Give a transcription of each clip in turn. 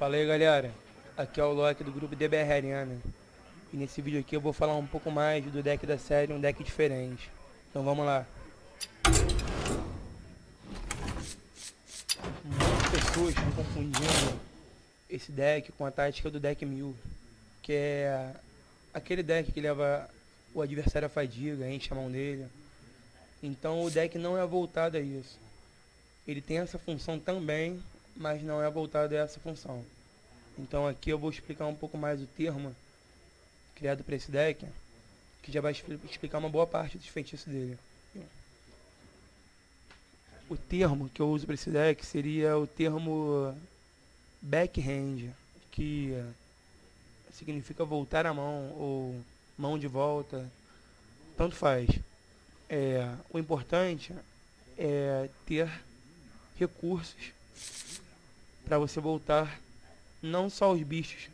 Fala aí, galera, aqui é o Loki do grupo DBR Arena. E nesse vídeo aqui eu vou falar um pouco mais do deck da série, um deck diferente. Então vamos lá. Muitas pessoas estão confundindo esse deck com a tática do deck 1000, que é aquele deck que leva o adversário à fadiga, enche a mão dele. Então o deck não é voltado a isso. Ele tem essa função também, mas não é voltado a essa função. Então aqui eu vou explicar um pouco mais o termo criado para esse deck, que já vai explicar uma boa parte dos feitiços dele. O termo que eu uso para esse deck seria o termo backhand, que significa voltar a mão ou mão de volta, tanto faz. O importante é ter recursos para você voltar não só os bichos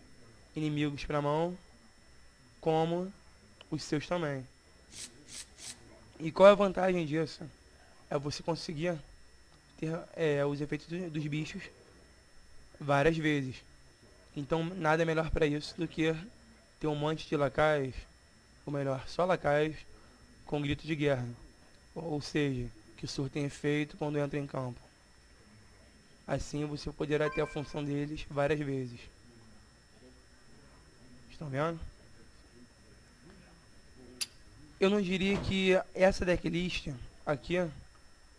inimigos para a mão, como os seus também. E qual é a vantagem disso? É você conseguir ter os efeitos dos bichos várias vezes. Então nada é melhor para isso do que ter um monte de lacaios, ou melhor, só lacaios com grito de guerra. Ou seja, que surtem efeito quando entra em campo. Assim você poderá ter a função deles várias vezes. Estão vendo? Eu não diria que essa decklist aqui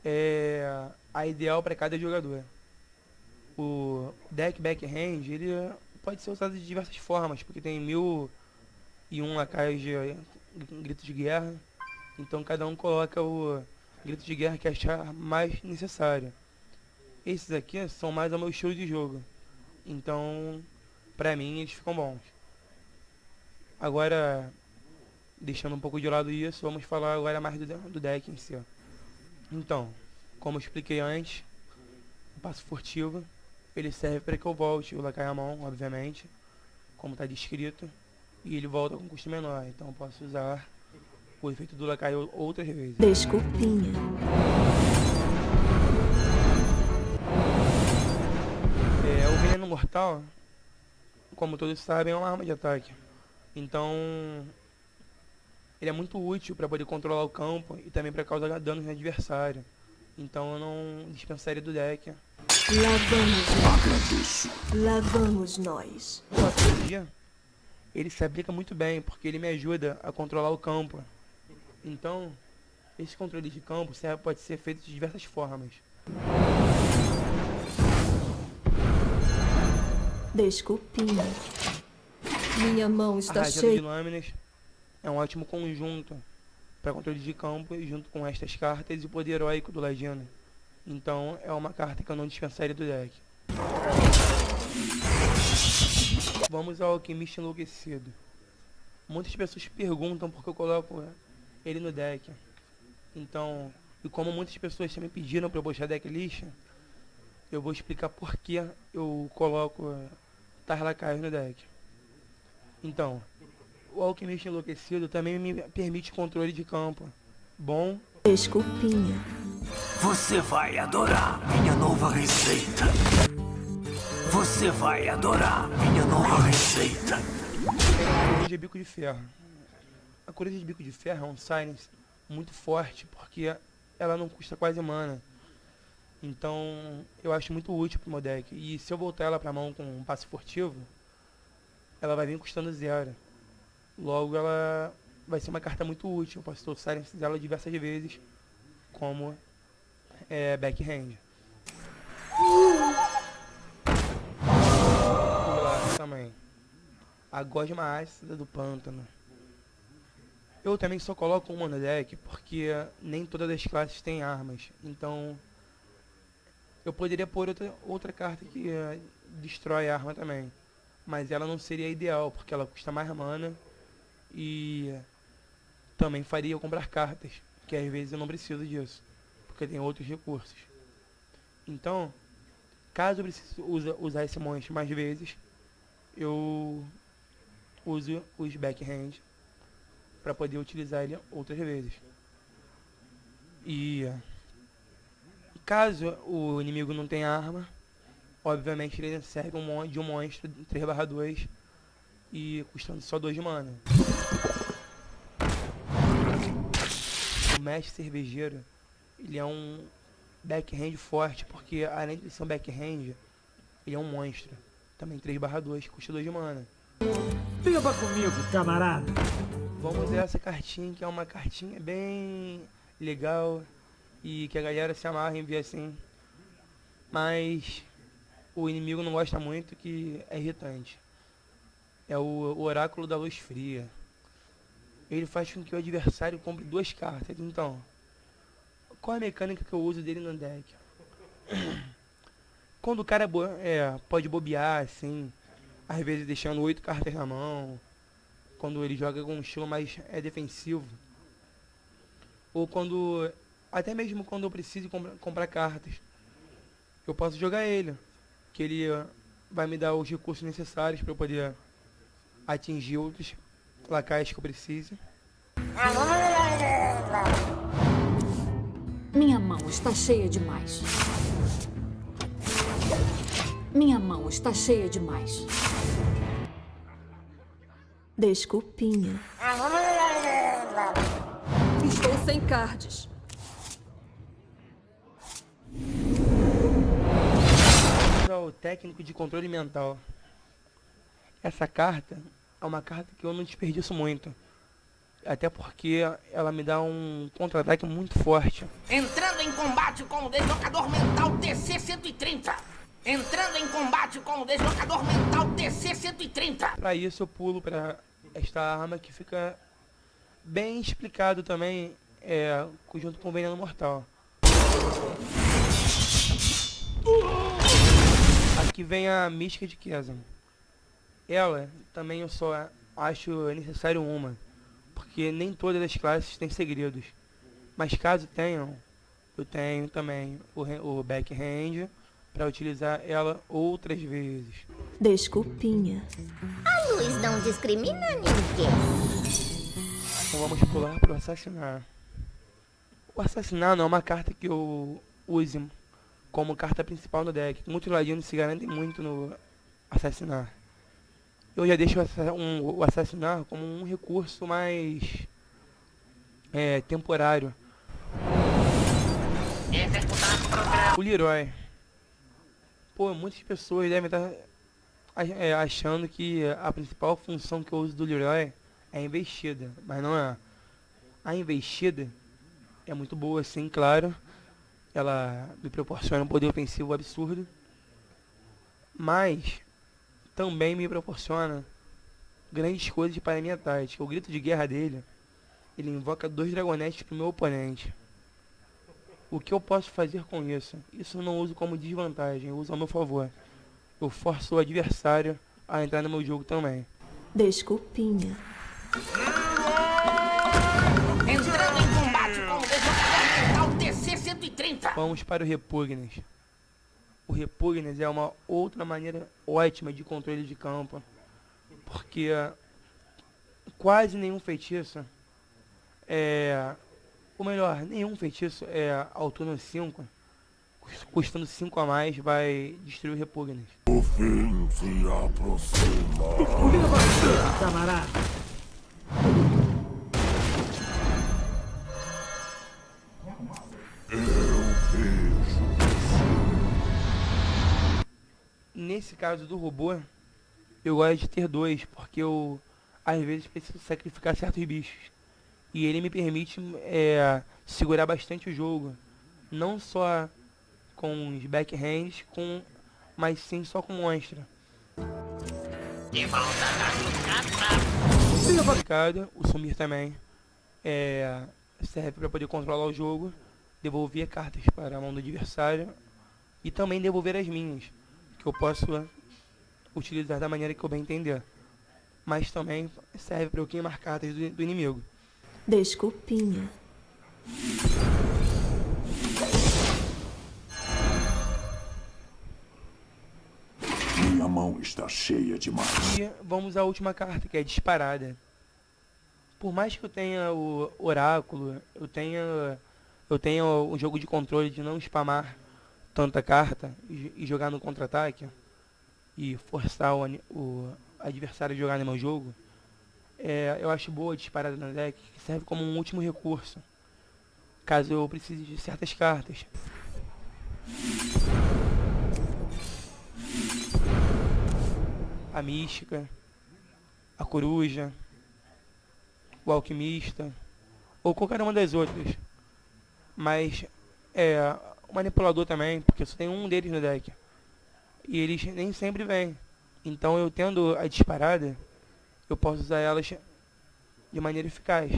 é a ideal para cada jogador. O deck backhand ele pode ser usado de diversas formas, porque tem 1001 lacaios de grito de guerra, então cada um coloca o grito de guerra que achar mais necessário. Esses aqui são mais ao meu estilo de jogo, então pra mim eles ficam bons. Agora, deixando um pouco de lado isso, vamos falar agora mais do deck em si. Então, como eu expliquei antes, o passo furtivo ele serve para que eu volte o lacaio à mão, obviamente, como está descrito, e ele volta com custo menor, então eu posso usar o efeito do lacaio outras vezes. Desculpinha. O veneno mortal, como todos sabem, é uma arma de ataque, então ele é muito útil para poder controlar o campo e também para causar danos no adversário. Então eu não dispensaria do deck. Lá vamos nós. Lá vamos nós. O Astrologia, ele se aplica muito bem, porque ele me ajuda a controlar o campo. Então, esse controle de campo pode ser feito de diversas formas. Desculpinha. Minha mão A está Rajada de cheia. Lâminas é um ótimo conjunto para controle de campo, junto com estas cartas e o poder heróico do Ladino. Então, é uma carta que eu não dispensaria do deck. Vamos ao Alquimista Enlouquecido. Muitas pessoas perguntam por que eu coloco ele no deck. Então, e como muitas pessoas também pediram para eu postar decklist, eu vou explicar por que eu coloco Tarlacaios no deck. Então, o Alquimista Enlouquecido também me permite controle de campo. Bom, Desculpinha. Você vai adorar minha nova receita. Você vai adorar minha nova receita. Coruja de Bico de Ferro. A Coruja de Bico de Ferro é um silence muito forte, porque ela não custa quase mana. Então, eu acho muito útil pro meu deck. E se eu voltar ela pra mão com um passe furtivo, ela vai vir custando 0. Logo, ela vai ser uma carta muito útil. Eu posso ter o silence dela diversas vezes, como backhand. Lá também. A Gosma Ácida do Pântano. Eu também só coloco uma no deck porque nem todas as classes têm armas. Então eu poderia pôr outra carta que destrói a arma também. Mas ela não seria ideal porque ela custa mais mana e também faria eu comprar cartas, que às vezes eu não preciso disso, porque tem outros recursos. Então, caso eu precise usar esse monstro mais vezes, eu uso os backhand para poder utilizar ele outras vezes. E caso o inimigo não tenha arma, Obviamente ele serve de um monstro 3/2 e custando só 2 de mana. O mestre cervejeiro, ele é um backhand forte, porque além de ser um backhand, ele é um monstro. Também 3/2, custa 2 de mana. Beba comigo, camarada. Vamos ver essa cartinha, que é uma cartinha bem legal e que a galera se amarra em ver assim. Mas o inimigo não gosta muito, que é irritante. É o Oráculo da Luz Fria. Ele faz com que o adversário compre 2 cartas. Então, qual é a mecânica que eu uso dele no deck? Quando o cara pode bobear, assim, às vezes deixando 8 cartas na mão, quando ele joga com um estilo mais defensivo, ou quando, até mesmo quando eu preciso comprar cartas, eu posso jogar ele, que ele vai me dar os recursos necessários para eu poder atingir outros lacaios que eu precise. Minha mão está cheia demais. Minha mão está cheia demais. Desculpinha. Estou sem cards. O técnico de controle mental. Essa carta é uma carta que eu não desperdiço muito. Até porque ela me dá um contra-ataque muito forte. Entrando em combate com o deslocador mental TC-130. Entrando em combate com o deslocador mental TC-130. Para isso eu pulo para esta arma que fica bem explicado também, junto com o Veneno Mortal. Aqui vem a Mística de Kezan. Ela também eu só acho necessário uma, porque nem todas as classes têm segredos. Mas caso tenham, eu tenho também o backhand para utilizar ela outras vezes. Desculpinha. A luz não discrimina ninguém. Então vamos pular para o Assassinar. O Assassinar não é uma carta que eu use como carta principal no deck. Muitos ladinos se garantem muito no Assassinar. Eu já deixo o Assassinar como um recurso mais temporário. O Leroy. Pô, muitas pessoas devem estar achando que a principal função que eu uso do Leroy é a investida, mas não é. A investida é muito boa, sim, claro. Ela me proporciona um poder ofensivo absurdo, mas também me proporciona grandes coisas para a minha tática. O grito de guerra dele, ele invoca 2 dragonetes para o meu oponente. O que eu posso fazer com isso? Isso eu não uso como desvantagem, eu uso ao meu favor. Eu forço o adversário a entrar no meu jogo também. Desculpinha. Entrando em combate com o deslocador mental TC-130. Vamos para o Repugnes. O Repugnes é uma outra maneira ótima de controle de campo, porque quase nenhum feitiço ou melhor, nenhum feitiço ao turno 5, custando 5 a mais, vai destruir o Repugnes. O fim se aproxima. Beba, camarada. Nesse caso do robô, eu gosto de ter 2, porque eu às vezes preciso sacrificar certos bichos. E ele me permite segurar bastante o jogo. Não só com os backhands, mas sim só com monstro. O Sumir também serve para poder controlar o jogo, devolver cartas para a mão do adversário e também devolver as minhas, que eu posso utilizar da maneira que eu bem entender. Mas também serve para eu queimar cartas do inimigo. Desculpinha. Minha mão está cheia demais. E vamos à última carta, que é Disparada. Por mais que eu tenha o Oráculo, eu tenha um jogo de controle de não spamar tanta carta e jogar no contra-ataque e forçar o adversário a jogar no meu jogo, eu acho boa a disparada na deck, que serve como um último recurso, caso eu precise de certas cartas. A mística, a coruja, o alquimista, ou qualquer uma das outras. Mas o manipulador também, porque só tem um deles no deck. E eles nem sempre vêm. Então eu tendo a disparada, eu posso usar elas de maneira eficaz.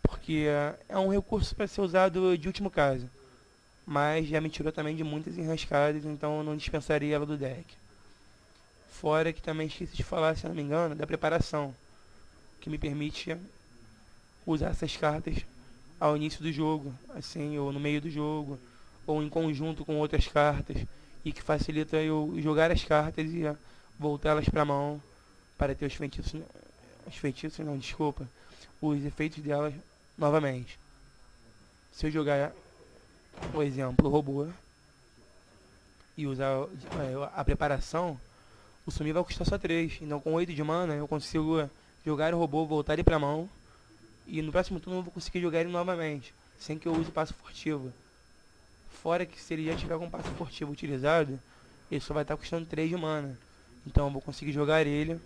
Porque é um recurso para ser usado de último caso. Mas já me tirou também de muitas enrascadas, então eu não dispensaria ela do deck. Fora que também esqueci de falar, se não me engano, da preparação, que me permite usar essas cartas ao início do jogo, assim, ou no meio do jogo, ou em conjunto com outras cartas, e que facilita eu jogar as cartas e voltá-las para a mão para ter os efeitos delas novamente. Se eu jogar, por exemplo, o robô e usar a preparação, o sumir vai custar só 3. Então com 8 de mana eu consigo jogar o robô, voltar ele pra mão. E no próximo turno eu vou conseguir jogar ele novamente, sem que eu use passo furtivo. Fora que se ele já tiver com passo furtivo utilizado, ele só vai estar custando 3 de mana. Então eu vou conseguir jogar ele.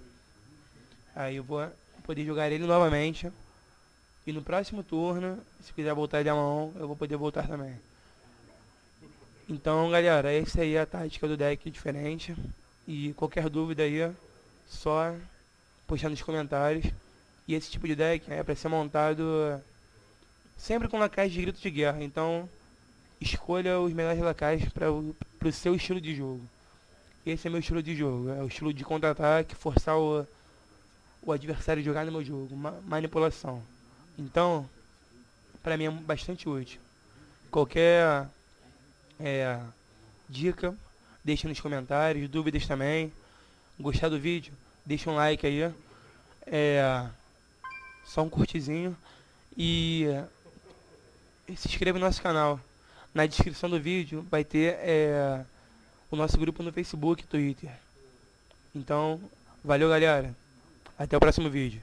Aí eu vou poder jogar ele novamente. E no próximo turno, se quiser voltar ele à mão, eu vou poder voltar também. Então galera, essa aí é a tática do deck diferente. E qualquer dúvida aí, só postar nos comentários. E esse tipo de deck é para ser montado sempre com lacaies de grito de guerra. Então, escolha os melhores lacaies para o seu estilo de jogo. Esse é meu estilo de jogo. É o estilo de contra-ataque, forçar o adversário a jogar no meu jogo. Manipulação. Então, para mim é bastante útil. Qualquer dica, deixa nos comentários. Dúvidas também. Gostar do vídeo? Deixa um like aí. Só um curtizinho e se inscreva no nosso canal. Na descrição do vídeo vai ter o nosso grupo no Facebook e Twitter. Então, valeu galera. Até o próximo vídeo.